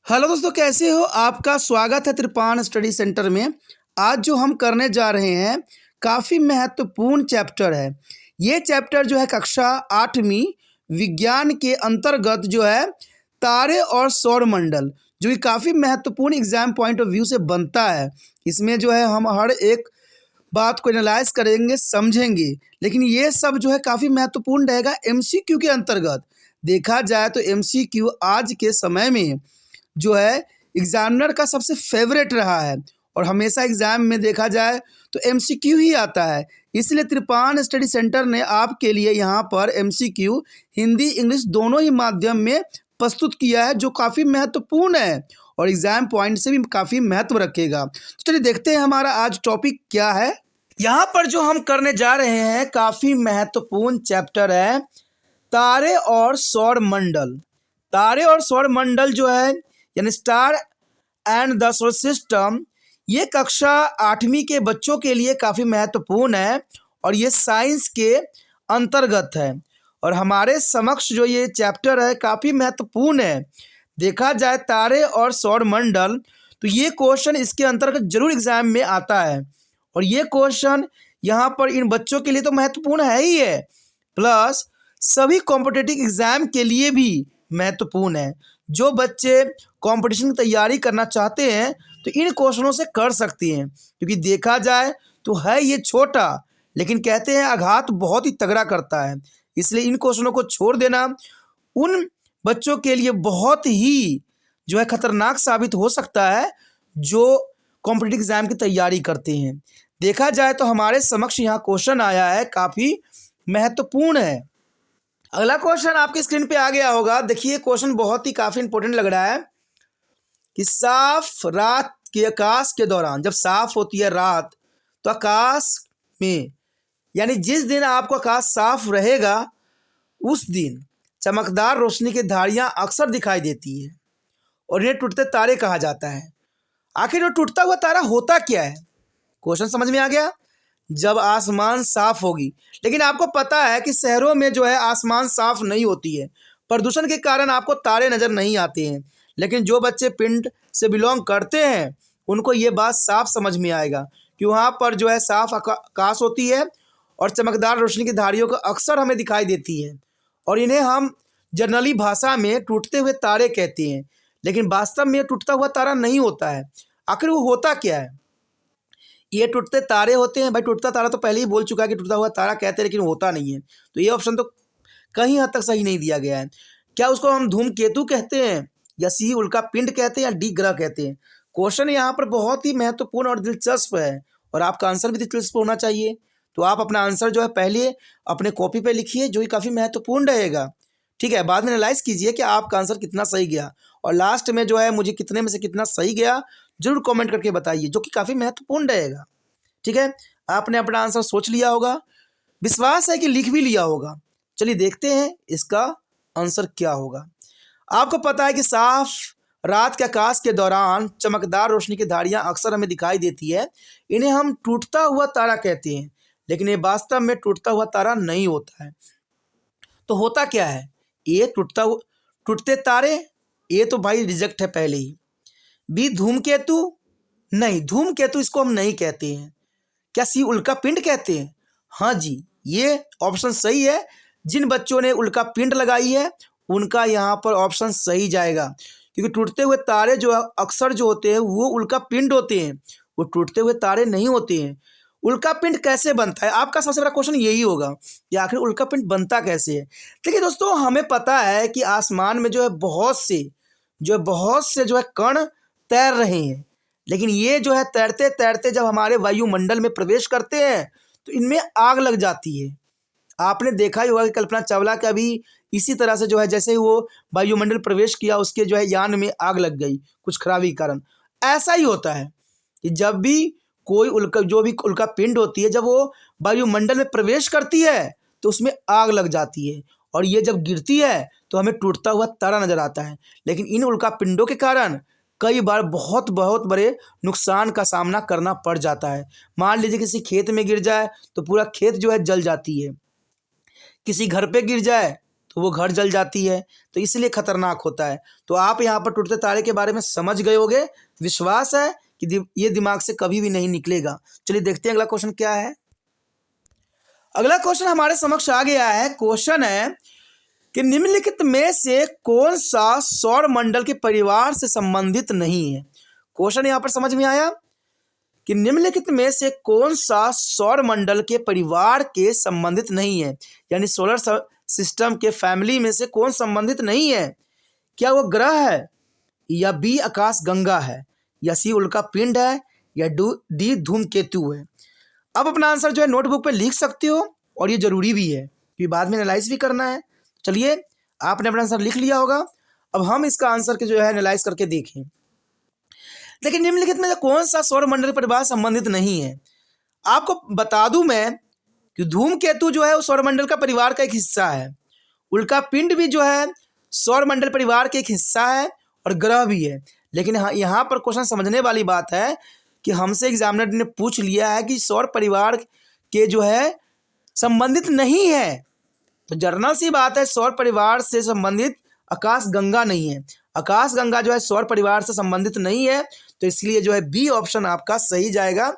Hello दोस्तों, कैसे हो? आपका स्वागत है त्रिपान स्टडी सेंटर में। आज जो हम करने जा रहे हैं काफ़ी महत्वपूर्ण चैप्टर है। ये चैप्टर जो है कक्षा 8वीं विज्ञान के अंतर्गत जो है तारे और सौरमंडल, जो कि काफ़ी महत्वपूर्ण एग्जाम पॉइंट ऑफ व्यू से बनता है। इसमें जो है हम हर एक बात को एनालाइज करेंगे, समझेंगे, लेकिन ये सब जो है काफ़ी महत्वपूर्ण रहेगा एमसीक्यू के अंतर्गत। देखा जाए तो एमसीक्यू आज के समय में जो है एग्जामिनर का सबसे फेवरेट रहा है और हमेशा एग्ज़ाम में देखा जाए तो एमसीक्यू ही आता है। इसलिए त्रिपान स्टडी सेंटर ने आपके लिए यहाँ पर एमसीक्यू हिंदी इंग्लिश दोनों ही माध्यम में प्रस्तुत किया है, जो काफ़ी महत्वपूर्ण है और एग्ज़ाम पॉइंट से भी काफ़ी महत्व रखेगा। तो चलिए देखते हैं हमारा आज टॉपिक क्या है। यहाँ पर जो हम करने जा रहे हैं काफ़ी महत्वपूर्ण चैप्टर है तारे और सौरमंडल। तारे और सौरमंडल जो है यानी star and the solar system, ये कक्षा 8वीं के बच्चों के लिए काफ़ी महत्वपूर्ण है और ये साइंस के अंतर्गत है और हमारे समक्ष जो ये चैप्टर है काफ़ी महत्वपूर्ण है। देखा जाए तारे और सौरमंडल तो ये क्वेश्चन इसके अंतर्गत जरूर एग्जाम में आता है और ये क्वेश्चन यहाँ पर इन बच्चों के लिए तो महत्वपूर्ण है ही है, प्लस सभी कॉम्पिटिटिव एग्ज़ाम के लिए भी महत्वपूर्ण है। जो बच्चे कंपटीशन की तैयारी करना चाहते हैं तो इन क्वेश्चनों से कर सकती हैं, क्योंकि देखा जाए तो है ये छोटा लेकिन कहते हैं आघात बहुत ही तगड़ा करता है। इसलिए इन क्वेश्चनों को छोड़ देना उन बच्चों के लिए बहुत ही जो है खतरनाक साबित हो सकता है जो कॉम्पिटिटिव एग्जाम की तैयारी करते हैं। देखा जाए तो हमारे समक्ष यहाँ क्वेश्चन आया है, काफ़ी महत्वपूर्ण है। अगला क्वेश्चन आपके स्क्रीन पे आ गया होगा। देखिए क्वेश्चन बहुत ही काफ़ी इंपॉर्टेंट लग रहा है कि साफ रात के आकाश के दौरान, जब साफ होती है रात तो आकाश में यानी जिस दिन आपको आकाश साफ रहेगा उस दिन चमकदार रोशनी की धारियां अक्सर दिखाई देती है और इन्हें टूटते तारे कहा जाता है। आखिर वो टूटता हुआ तारा होता क्या है? क्वेश्चन समझ में आ गया? जब आसमान साफ होगी, लेकिन आपको पता है कि शहरों में जो है आसमान साफ नहीं होती है, प्रदूषण के कारण आपको तारे नज़र नहीं आते हैं। लेकिन जो बच्चे पिंड से बिलोंग करते हैं उनको ये बात साफ समझ में आएगा कि वहाँ पर जो है साफ आकाश होती है और चमकदार रोशनी की धारियों को अक्सर हमें दिखाई देती है और इन्हें हम जनरली भाषा में टूटते हुए तारे कहते हैं, लेकिन वास्तव में टूटता हुआ तारा नहीं होता है। आखिर वो होता क्या है? ये टूटते तारे होते हैं। भाई टूटता तारा तो पहले ही बोल चुका है कि टूटा हुआ तारा कहते हैं, लेकिन होता नहीं है, तो ये ऑप्शन तो कहीं हद तक सही नहीं दिया गया है। क्या उसको हम धूमकेतु कहते हैं या सी उल्का पिंड कहते हैं या डी ग्रह कहते हैं? क्वेश्चन यहाँ पर बहुत ही महत्वपूर्ण और दिलचस्प है और आपका आंसर भी दिलचस्प होना चाहिए। तो आप अपना आंसर जो है पहले अपने कॉपी पे लिखिए, जो कि काफ़ी महत्वपूर्ण रहेगा। ठीक है, बाद में एनालाइज कीजिए कि आपका आंसर कितना सही गया और लास्ट में जो है मुझे कितने में से कितना सही गया जरूर कमेंट करके बताइए, जो कि काफ़ी महत्वपूर्ण रहेगा। ठीक है, आपने अपना आंसर सोच लिया होगा, विश्वास है कि लिख भी लिया होगा। चलिए देखते हैं इसका आंसर क्या होगा। आपको पता है कि साफ रात के आकाश के दौरान चमकदार रोशनी की धारियां अक्सर हमें दिखाई देती है। इन्हें हम टूटता हुआ तारा कहते हैं, लेकिन ये वास्तव में टूटता हुआ तारा नहीं होता है। तो होता क्या है? ये टूटते तारे, ये तो भाई रिजेक्ट है पहले ही। बी धूमकेतु, नहीं धूमकेतु इसको हम नहीं कहते हैं। क्या सी उल्का पिंड कहते हैं? हाँ जी, ये ऑप्शन सही है। जिन बच्चों ने उल्का पिंड लगाई है उनका यहाँ पर ऑप्शन सही जाएगा, क्योंकि टूटते हुए तारे जो अक्सर जो होते हैं वो उल्का पिंड होते हैं, वो टूटते हुए तारे नहीं होते हैं। उल्का पिंड कैसे बनता है? आपका सबसे बड़ा क्वेश्चन यही होगा कि आखिर उल्का पिंड बनता कैसे है। देखिए दोस्तों, हमें पता है कि आसमान में जो है बहुत से जो है कण तैर रहे हैं, लेकिन ये जो है तैरते तैरते जब हमारे वायुमंडल में प्रवेश करते हैं तो इनमें आग लग जाती है। आपने देखा ही होगा कि कल्पना चावला का भी इसी तरह से जो है जैसे ही वो वायुमंडल प्रवेश किया उसके जो है यान में आग लग गई कुछ खराबी के कारण। ऐसा ही होता है कि जब भी कोई उल्का पिंड होती है, जब वो वायुमंडल में प्रवेश करती है तो उसमें आग लग जाती है और ये जब गिरती है तो हमें टूटता हुआ तारा नजर आता है। लेकिन इन उल्का पिंडों के कारण कई बार बहुत बहुत बड़े नुकसान का सामना करना पड़ जाता है। मान लीजिए किसी खेत में गिर जाए तो पूरा खेत जो है जल जाती है, किसी घर पे गिर जाए तो वो घर जल जाती है, तो इसलिए खतरनाक होता है। तो आप यहाँ पर टूटते तारे के बारे में समझ गए होंगे, विश्वास है कि ये दिमाग से कभी भी नहीं निकलेगा। चलिए देखते हैं अगला क्वेश्चन क्या है। अगला क्वेश्चन हमारे समक्ष आ गया है। क्वेश्चन है कि निम्नलिखित में से कौन सा सौर मंडल के परिवार से संबंधित नहीं है। क्वेश्चन यहाँ पर समझ में आया कि निम्नलिखित में से कौन सा सौर मंडल के परिवार के संबंधित नहीं है, यानी सोलर सिस्टम के फैमिली में से कौन संबंधित नहीं है। क्या वो ग्रह है, या बी आकाश गंगा है, या सी उल्का पिंड है, या डी धूमकेतु है। अब अपना आंसर जो है नोटबुक पे लिख सकते हो, और ये जरूरी भी है क्योंकि बाद में एनालाइज भी करना है। चलिए आपने अपना आंसर लिख लिया होगा, अब हम इसका आंसर के जो है एनालाइज करके देखें। लेकिन निम्नलिखित में कौन सा सौर मंडल परिवार संबंधित नहीं है। आपको बता दूं मैं कि धूमकेतु जो है वो सौर मंडल का परिवार का एक हिस्सा है, उल्का पिंड भी जो है सौर मंडल परिवार का एक हिस्सा है, और ग्रह भी है। लेकिन यहाँ पर क्वेश्चन समझने वाली बात है कि हमसे एग्जामिनर ने पूछ लिया है कि सौर परिवार के जो है संबंधित नहीं है, तो जर्नल सी बात है, सौर परिवार से संबंधित आकाश गंगा नहीं है। आकाश गंगा जो है सौर परिवार से संबंधित नहीं है, तो इसलिए जो है बी ऑप्शन आपका सही जाएगा।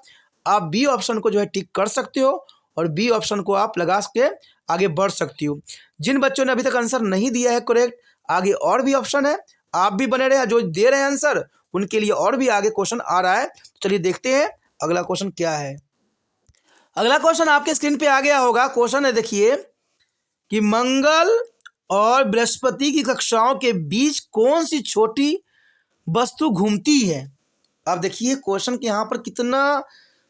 आप बी ऑप्शन को जो है टिक कर सकते हो, और बी ऑप्शन को आप लगा के आगे बढ़ सकती हो। जिन बच्चों ने अभी तक आंसर नहीं दिया है करेक्ट, आगे और भी ऑप्शन है, आप भी बने रहे। जो दे रहे हैं आंसर उनके लिए और भी आगे क्वेश्चन आ रहा है। चलिए देखते हैं अगला क्वेश्चन क्या है। अगला क्वेश्चन आपके स्क्रीन पे आ गया होगा। क्वेश्चन है देखिए कि मंगल और बृहस्पति की कक्षाओं के बीच कौन सी छोटी वस्तु घूमती है। अब देखिए क्वेश्चन के यहाँ पर कितना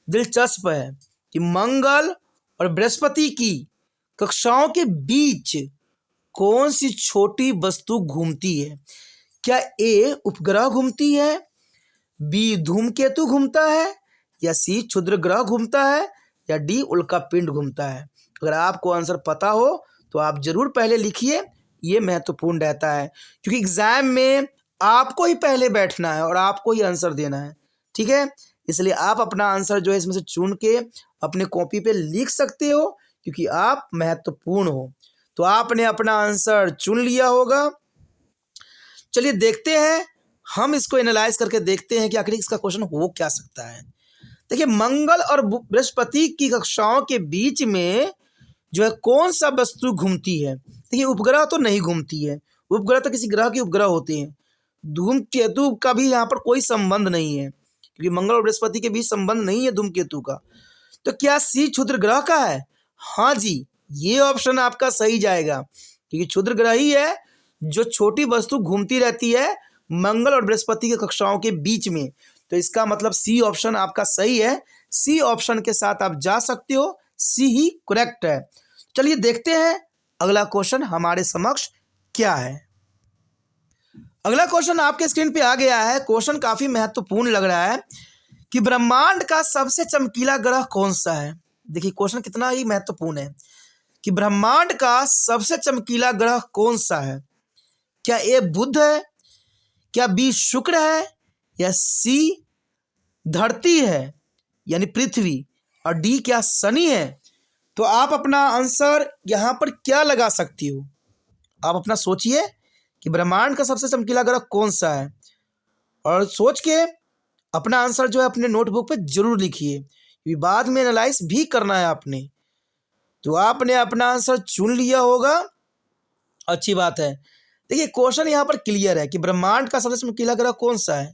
दिलचस्प है कि मंगल और बृहस्पति की कक्षाओं के बीच कौन सी छोटी वस्तु घूमती है। क्या ए उपग्रह घूमती है, बी धूमकेतु घूमता है, या सी क्षुद्र ग्रह घूमता है, या डी उल्का पिंड घूमता है। अगर आपको आंसर पता हो तो आप जरूर पहले लिखिए, ये महत्वपूर्ण रहता है क्योंकि एग्जाम में आपको ही पहले बैठना है और आपको ही आंसर देना है, ठीक है। इसलिए आप अपना आंसर जो है इसमें से चुन के अपने कॉपी पे लिख सकते हो क्योंकि आप महत्वपूर्ण हो। तो आपने अपना आंसर चुन लिया होगा। चलिए देखते हैं, हम इसको एनालाइज करके देखते हैं कि आखिर इसका क्वेश्चन हो क्या सकता है। देखिए मंगल और बृहस्पति की कक्षाओं के बीच में जो है कौन सा वस्तु घूमती है। देखिए उपग्रह तो नहीं घूमती है, उपग्रह तो किसी ग्रह के उपग्रह होते हैं। धूमकेतु का भी यहाँ पर कोई संबंध नहीं है क्योंकि मंगल और बृहस्पति के बीच संबंध नहीं है धूमकेतु का। तो क्या सी क्षुद्र ग्रह का है। हाँ जी, ये ऑप्शन आपका सही जाएगा क्योंकि क्षुद्र ग्रह ही है जो छोटी वस्तु घूमती रहती है मंगल और बृहस्पति की कक्षाओं के बीच में। तो इसका मतलब सी ऑप्शन आपका सही है। सी ऑप्शन के साथ आप जा सकते हो, सी ही करेक्ट है। चलिए देखते हैं अगला क्वेश्चन हमारे समक्ष क्या है। अगला क्वेश्चन आपके स्क्रीन पे आ गया है। क्वेश्चन काफी महत्वपूर्ण लग रहा है कि ब्रह्मांड का सबसे चमकीला ग्रह कौन सा है। देखिए क्वेश्चन कितना ही महत्वपूर्ण है कि ब्रह्मांड का सबसे चमकीला ग्रह कौन सा है। क्या ए बुध है, क्या बी शुक्र है, या सी धरती है यानी पृथ्वी, और डी क्या शनि है। तो आप अपना आंसर यहाँ पर क्या लगा सकती हो। आप अपना सोचिए कि ब्रह्मांड का सबसे चमकीला ग्रह कौन सा है, और सोच के अपना आंसर जो है अपने नोटबुक पे जरूर लिखिए क्योंकि बाद में एनालाइज भी करना है आपने। तो आपने अपना आंसर चुन लिया होगा, अच्छी बात है। देखिए क्वेश्चन यहाँ पर क्लियर है कि ब्रह्मांड का सबसे चमकीला ग्रह कौन सा है।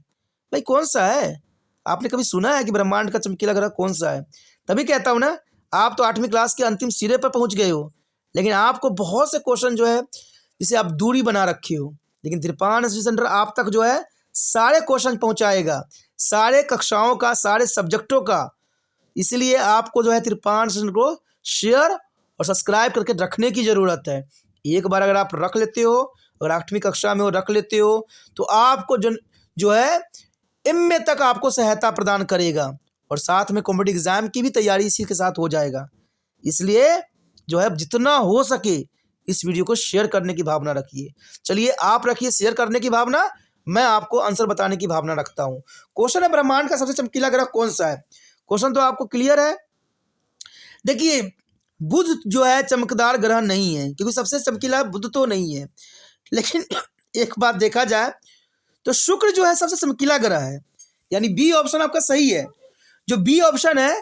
भाई कौन सा है, आपने कभी सुना है कि ब्रह्मांड का चमकीला ग्रह कौन सा है। तभी कहता हूँ ना, आप तो 8वीं क्लास के अंतिम सिरे पर पहुँच गए हो, लेकिन आपको बहुत से क्वेश्चन जो है जिसे आप दूरी बना रखे हो, लेकिन त्रिपान स्टडी सेंटर आप तक जो है सारे क्वेश्चन पहुँचाएगा, सारे कक्षाओं का, सारे सब्जेक्टों का। इसलिए आपको जो है त्रिपान स्टडी सेंटर को शेयर और सब्सक्राइब करके रखने की ज़रूरत है। एक बार अगर आप रख लेते हो, अगर 8वीं कक्षा में वो रख लेते हो, तो आपको जो है एमए तक आपको सहायता प्रदान करेगा और साथ में कॉम्पिटिटिव एग्जाम की भी तैयारी इसी के साथ हो जाएगा। इसलिए जो है जितना हो सके इस वीडियो को शेयर करने की भावना रखिए। चलिए आप रखिए शेयर करने की भावना, मैं आपको आंसर बताने की भावना रखता हूँ। क्वेश्चन है ब्रह्मांड का सबसे चमकीला ग्रह कौन सा है। क्वेश्चन तो आपको क्लियर है। देखिए बुध जो है चमकदार ग्रह नहीं है, क्योंकि सबसे चमकीला बुध तो नहीं है। लेकिन एक बात देखा जाए तो शुक्र जो है सबसे चमकीला ग्रह है, यानी बी ऑप्शन आपका सही है। जो बी ऑप्शन है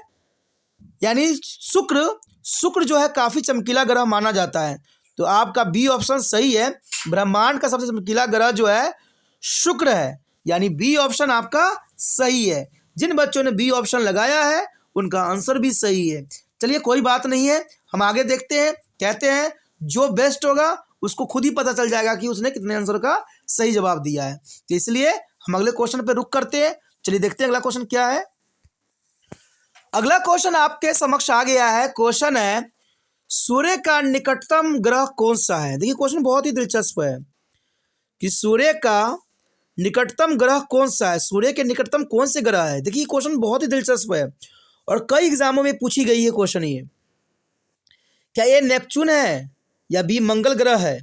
यानी शुक्र जो है काफ़ी चमकीला ग्रह माना जाता है, तो आपका बी ऑप्शन सही है। ब्रह्मांड का सबसे चमकीला ग्रह जो है शुक्र है, यानी बी ऑप्शन आपका सही है। जिन बच्चों ने बी ऑप्शन लगाया है उनका आंसर भी सही है। चलिए कोई बात नहीं है, हम आगे देखते हैं। कहते हैं जो बेस्ट होगा उसको खुद ही पता चल जाएगा कि उसने कितने आंसर का सही जवाब दिया है। तो इसलिए हम अगले क्वेश्चन पे रुक करते हैं। चलिए देखते हैं अगला क्वेश्चन क्या है। अगला क्वेश्चन आपके समक्ष आ गया है। क्वेश्चन है सूर्य का निकटतम ग्रह कौन सा है। देखिए क्वेश्चन बहुत ही दिलचस्प है कि सूर्य का निकटतम ग्रह कौन सा है, सूर्य के निकटतम कौन से ग्रह है। देखिए क्वेश्चन बहुत ही दिलचस्प है और कई एग्जामों में पूछी गई है क्वेश्चन ये। क्या ये नेपच्यून है, या बी मंगल ग्रह है,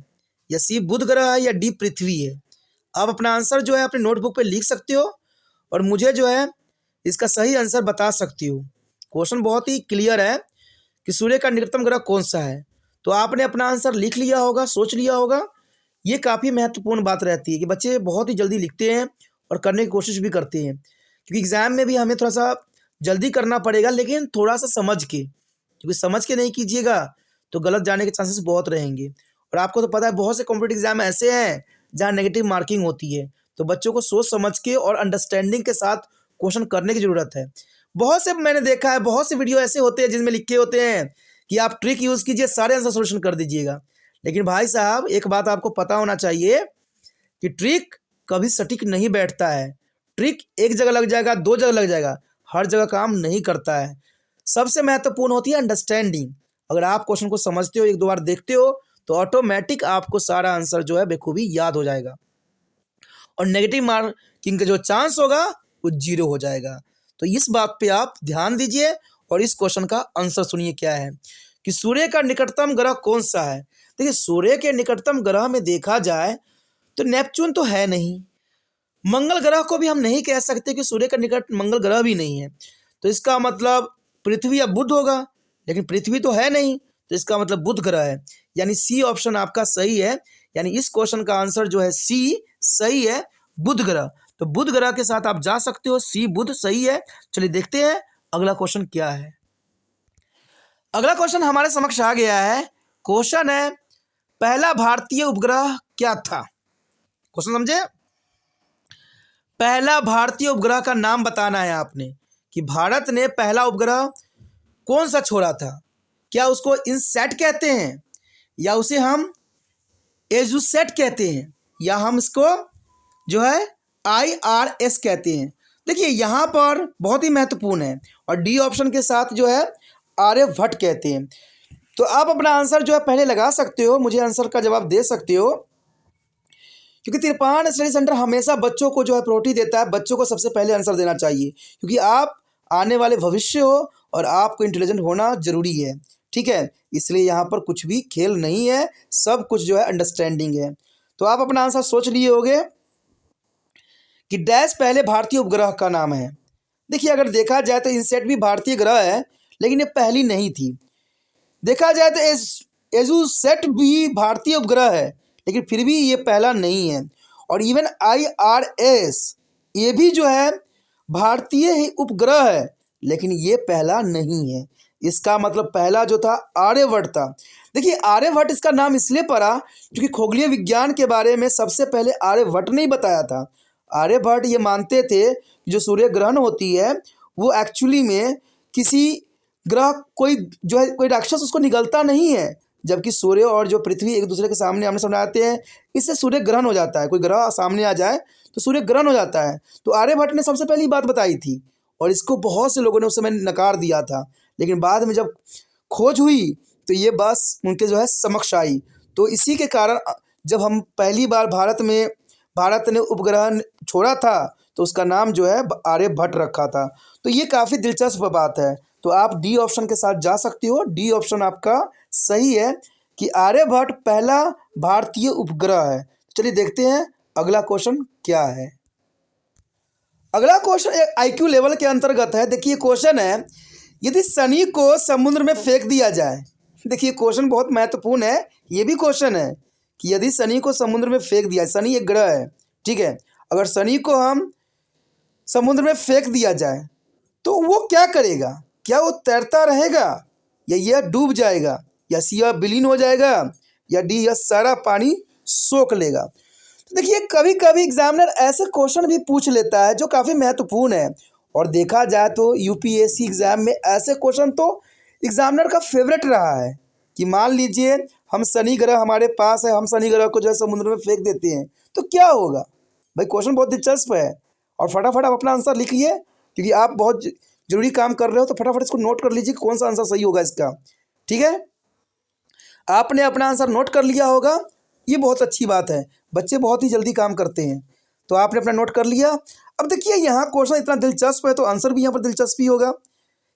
या सी बुध ग्रह है, या डी पृथ्वी है। आप अपना आंसर जो है अपने नोटबुक पे लिख सकते हो और मुझे जो है इसका सही आंसर बता सकती हो। क्वेश्चन बहुत ही क्लियर है कि सूर्य का निकटतम ग्रह कौन सा है। तो आपने अपना आंसर लिख लिया होगा, सोच लिया होगा। ये काफ़ी महत्वपूर्ण बात रहती है कि बच्चे बहुत ही जल्दी लिखते हैं और करने की कोशिश भी करते हैं, क्योंकि एग्ज़ाम में भी हमें थोड़ा सा जल्दी करना पड़ेगा, लेकिन थोड़ा सा समझ के, क्योंकि समझ के नहीं कीजिएगा तो गलत जाने के चांसेस बहुत रहेंगे। और आपको तो पता है बहुत से कॉम्पिटिटिव एग्जाम ऐसे हैं जहाँ नेगेटिव मार्किंग होती है, तो बच्चों को सोच समझ के और अंडरस्टैंडिंग के साथ क्वेश्चन करने की ज़रूरत है। बहुत से मैंने देखा है, बहुत से वीडियो ऐसे होते हैं जिनमें लिखे होते हैं कि आप ट्रिक यूज़ कीजिए, सारे आंसर सोल्यूशन कर दीजिएगा। लेकिन भाई साहब एक बात आपको पता होना चाहिए कि ट्रिक कभी सटीक नहीं बैठता है। ट्रिक एक जगह लग जाएगा, दो जगह लग जाएगा, हर जगह काम नहीं करता है। सबसे महत्वपूर्ण होती है अंडरस्टैंडिंग। अगर आप क्वेश्चन को समझते हो, एक दो बार देखते हो, तो ऑटोमेटिक आपको सारा आंसर जो है बेखूबी याद हो जाएगा और नेगेटिव मार्किंग का जो चांस होगा वो 0 हो जाएगा। तो इस बात पे आप ध्यान दीजिए और इस क्वेश्चन का आंसर सुनिए क्या है कि सूर्य का निकटतम ग्रह कौन सा है। देखिए सूर्य के निकटतम ग्रह में देखा जाए तो नेपच्यून तो है नहीं, मंगल ग्रह को भी हम नहीं कह सकते कि सूर्य का निकट मंगल ग्रह भी नहीं है, तो इसका मतलब पृथ्वी या बुध होगा, लेकिन पृथ्वी तो है नहीं, तो इसका मतलब बुध ग्रह है। यानी सी ऑप्शन आपका सही है, यानी इस क्वेश्चन का आंसर जो है सी सही है, बुध ग्रह। तो बुध ग्रह के साथ आप जा सकते हो, सी बुध सही है। चलिए देखते हैं अगला क्वेश्चन क्या है। अगला क्वेश्चन हमारे समक्ष आ गया है। क्वेश्चन है पहला भारतीय उपग्रह क्या था। क्वेश्चन समझे, पहला भारतीय उपग्रह का नाम बताना है आपने कि भारत ने पहला उपग्रह कौन सा छोड़ा था। क्या उसको इनसैट कहते हैं, या उसे हम एजुसेट कहते हैं, या हम इसको जो है IRS कहते हैं। देखिए यहाँ पर बहुत ही महत्वपूर्ण है, और डी ऑप्शन के साथ जो है आर्यभट्ट कहते हैं। तो आप अपना आंसर जो है पहले लगा सकते हो, मुझे आंसर का जवाब दे सकते हो, क्योंकि तिरपान स्टडी सेंटर हमेशा बच्चों को जो है प्रायोरिटी देता है। बच्चों को सबसे पहले आंसर देना चाहिए, क्योंकि आप आने वाले भविष्य हो और आपको इंटेलिजेंट होना जरूरी है। ठीक है, इसलिए यहाँ पर कुछ भी खेल नहीं है, सब कुछ जो है अंडरस्टैंडिंग है। तो आप अपना आंसर सोच लिए होंगे कि डैश पहले भारतीय उपग्रह का नाम है। देखिए अगर देखा जाए तो इनसेट भी भारतीय ग्रह है, लेकिन ये पहली नहीं थी। देखा जाए तो एजुसेट भी भारतीय उपग्रह है, लेकिन फिर भी ये पहला नहीं है। और इवन IRS ये भी जो है भारतीय ही उपग्रह है, लेकिन ये पहला नहीं है। इसका मतलब पहला जो था आर्यभट्ट था। देखिए आर्यभट्ट इसका नाम इसलिए पड़ा क्योंकि खगोलीय विज्ञान के बारे में सबसे पहले आर्यभट्ट ने ही बताया था। आर्यभट्ट ये मानते थे कि जो सूर्य ग्रहण होती है वो एक्चुअली में किसी ग्रह कोई जो है कोई राक्षस उसको निगलता नहीं है, जबकि सूर्य और जो पृथ्वी एक दूसरे के सामने आमने सामने आते हैं, इससे सूर्य ग्रहण हो जाता है। कोई ग्रह सामने आ जाए तो सूर्य ग्रहण हो जाता है। तो आर्यभट्ट ने सबसे पहली बात बताई थी, और इसको बहुत से लोगों ने उस समय नकार दिया था, लेकिन बाद में जब खोज हुई तो ये बस उनके जो है समक्ष आई। तो इसी के कारण जब हम पहली बार भारत ने उपग्रह छोड़ा था तो उसका नाम जो है आर्यभट्ट रखा था। तो ये काफ़ी दिलचस्प बात है। तो आप डी ऑप्शन के साथ जा सकते हो, डी ऑप्शन आपका सही है कि आर्यभट्ट पहला भारतीय उपग्रह है। चलिए देखते हैं अगला क्वेश्चन क्या है। अगला क्वेश्चन एक IQ लेवल के अंतर्गत है। देखिए क्वेश्चन है यदि शनि को समुद्र में फेंक दिया जाए देखिए क्वेश्चन बहुत महत्वपूर्ण है। ये भी क्वेश्चन है कि यदि शनि को समुद्र में फेंक दिया, शनि एक ग्रह है, ठीक है, अगर शनि को हम समुद्र में फेंक दिया जाए तो वो क्या करेगा? क्या वो तैरता रहेगा, या यह डूब जाएगा, या सी यह विलीन हो जाएगा, या डी यह सारा पानी सोख लेगा? तो देखिए कभी कभी एग्जामिनर ऐसे क्वेश्चन भी पूछ लेता है जो काफ़ी महत्वपूर्ण है, और देखा जाए तो यूपीएससी एग्जाम में ऐसे क्वेश्चन तो एग्जामिनर का फेवरेट रहा है कि मान लीजिए हम शनि ग्रह हमारे पास है, हम शनि ग्रह को जो है समुद्र में फेंक देते हैं तो क्या होगा? भाई क्वेश्चन बहुत दिलचस्प है, और फटाफट आप अपना आंसर लिखिए, क्योंकि आप बहुत जरूरी काम कर रहे हो, तो फटाफट इसको नोट कर लीजिए कौन सा आंसर सही होगा इसका। ठीक है, आपने अपना आंसर नोट कर लिया होगा, ये बहुत अच्छी बात है, बच्चे बहुत ही जल्दी काम करते हैं। तो आपने अपना नोट कर लिया। अब देखिए यहाँ क्वेश्चन इतना दिलचस्प है तो आंसर भी यहाँ पर दिलचस्प ही होगा।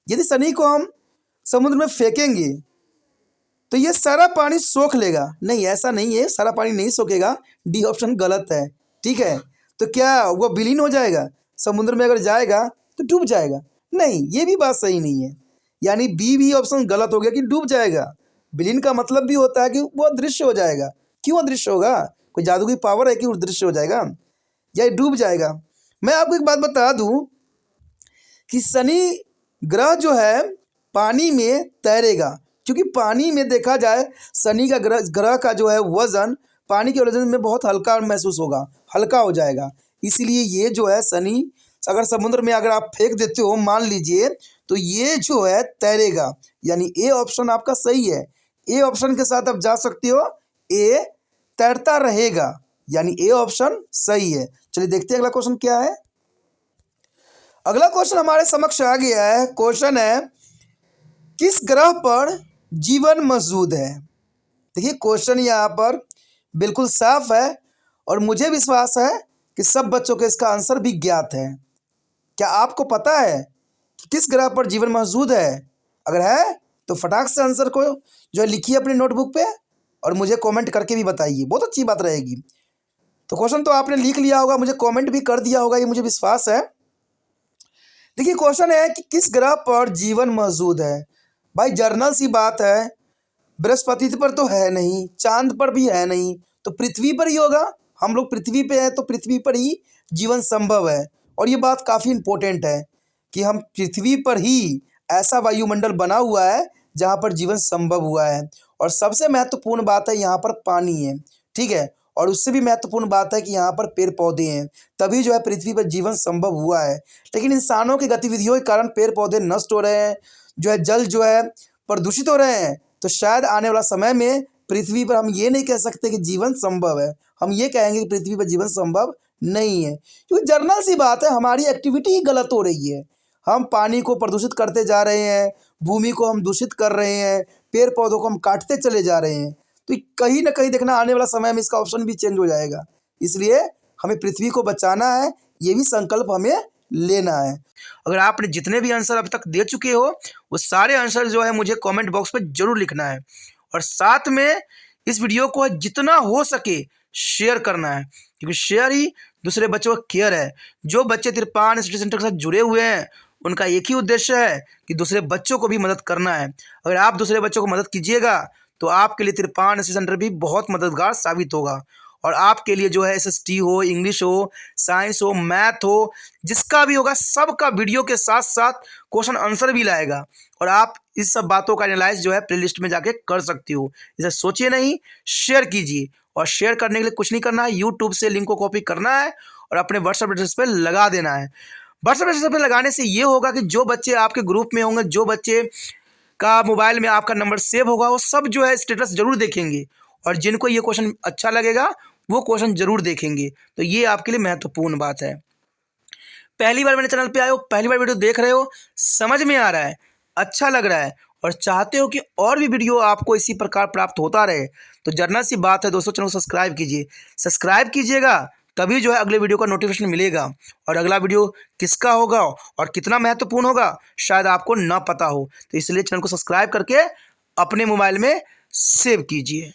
यदि शनि को हम समुद्र में फेंकेंगे तो ये सारा पानी सोख लेगा? नहीं, ऐसा नहीं है, सारा पानी नहीं सोखेगा, डी ऑप्शन गलत है। ठीक है, तो क्या वो विलीन हो जाएगा? समुद्र में अगर जाएगा तो डूब जाएगा? नहीं, ये भी बात सही नहीं है, यानी बी भी ऑप्शन गलत हो गया कि डूब जाएगा। विलीन का मतलब भी होता है कि वो अदृश्य हो जाएगा। क्यों अदृश्य होगा? कोई जादू की पावर है कि वो अदृश्य हो जाएगा या डूब जाएगा? मैं आपको एक बात बता दूं कि शनि ग्रह जो है पानी में तैरेगा, क्योंकि पानी में देखा जाए शनि का ग्रह का जो है वजन पानी के वजन में बहुत हल्का महसूस होगा, हल्का हो जाएगा। इसलिए ये जो है शनि अगर समुद्र में अगर आप फेंक देते हो मान लीजिए तो ये जो है तैरेगा, यानी ए ऑप्शन आपका सही है। ए ऑप्शन के साथ आप जा सकते हो, ए तैरता रहेगा, यानी ए ऑप्शन सही है। चलिए देखते हैं अगला क्वेश्चन क्या है। अगला क्वेश्चन हमारे समक्ष आ गया है। क्वेश्चन है किस ग्रह पर जीवन मौजूद है? देखिए क्वेश्चन यहाँ पर बिल्कुल साफ है, और मुझे विश्वास है कि सब बच्चों को इसका आंसर भी ज्ञात है। क्या आपको पता है कि किस ग्रह पर जीवन मौजूद है? अगर है तो फटाक से आंसर को जो है लिखिए अपनी नोटबुक पे, और मुझे कमेंट करके भी बताइए, बहुत अच्छी बात रहेगी। तो क्वेश्चन तो आपने लिख लिया होगा, मुझे कमेंट भी कर दिया होगा, ये मुझे विश्वास है। देखिए क्वेश्चन है कि किस ग्रह पर जीवन मौजूद है? भाई जर्नल सी बात है, बृहस्पति पर तो है नहीं, चांद पर भी है नहीं, तो पृथ्वी पर ही होगा। हम लोग पृथ्वी पे हैं तो पृथ्वी पर ही जीवन संभव है, और ये बात काफ़ी इम्पोर्टेंट है कि हम पृथ्वी पर ही ऐसा वायुमंडल बना हुआ है जहाँ पर जीवन संभव हुआ है। और सबसे महत्वपूर्ण बात है यहाँ पर पानी है, ठीक है, और उससे भी महत्वपूर्ण बात है कि यहाँ पर पेड़ पौधे हैं, तभी जो है पृथ्वी पर जीवन संभव हुआ है। लेकिन इंसानों की गतिविधियों के कारण पेड़ पौधे नष्ट हो रहे हैं, जो है जल जो है प्रदूषित हो रहे हैं, तो शायद आने वाला समय में पृथ्वी पर हम ये नहीं कह सकते कि जीवन संभव है, हम ये कहेंगे कि पृथ्वी पर जीवन संभव नहीं है, क्योंकि जर्नल सी बात है, हमारी एक्टिविटी ही गलत हो रही है। हम पानी को प्रदूषित करते जा रहे हैं, भूमि को हम दूषित कर रहे हैं, पेड़ पौधों को हम काटते चले जा रहे हैं, तो कहीं ना कहीं देखना आने वाला समय में इसका ऑप्शन भी चेंज हो जाएगा। इसलिए हमें पृथ्वी को बचाना है, ये भी संकल्प हमें लेना है। अगर आपने जितने भी आंसर अब तक दे चुके हो वो सारे आंसर जो है मुझे कमेंट बॉक्स में जरूर लिखना है, और साथ में इस वीडियो को जितना हो सके शेयर करना है, क्योंकि शेयर ही दूसरे बच्चों का केयर है। जो बच्चे तिरपान स्टडी सेंटर के साथ जुड़े हुए हैं उनका एक ही उद्देश्य है कि दूसरे बच्चों को भी मदद करना है। अगर आप दूसरे बच्चों को मदद कीजिएगा तो आपके लिए तिरपान स्टडी सेंटर भी बहुत मददगार साबित होगा, और आपके लिए जो है एसएसटी हो, इंग्लिश हो, साइंस हो, मैथ हो, जिसका भी होगा सबका वीडियो के साथ साथ क्वेश्चन आंसर भी लाएगा, और आप इस सब बातों का एनालाइज जो है प्लेलिस्ट में जाके कर सकती हो। इसे सोचिए नहीं, शेयर कीजिए, और शेयर करने के लिए कुछ नहीं करना है, यूट्यूब से लिंक को कॉपी करना है और अपने व्हाट्सएप एड्रेस पर लगा देना है। व्हाट्सएप एड्रेस पर लगाने से ये होगा कि जो बच्चे आपके ग्रुप में होंगे, जो बच्चे का मोबाइल में आपका नंबर सेव होगा, वो सब जो है स्टेटस जरूर देखेंगे, और जिनको ये क्वेश्चन अच्छा लगेगा वो क्वेश्चन जरूर देखेंगे। तो ये आपके लिए महत्वपूर्ण बात है। पहली बार मेरे चैनल पे आए हो, पहली बार वीडियो देख रहे हो, समझ में आ रहा है, अच्छा लग रहा है, और चाहते हो कि और भी वीडियो आपको इसी प्रकार प्राप्त होता रहे, तो जर्नल सी बात है दोस्तों, चैनल को सब्सक्राइब कीजिए। सब्सक्राइब कीजिएगा तभी जो है अगले वीडियो का नोटिफिकेशन मिलेगा, और अगला वीडियो किसका होगा और कितना महत्वपूर्ण होगा शायद आपको ना पता हो, तो इसलिए चैनल को सब्सक्राइब करके अपने मोबाइल में सेव कीजिए।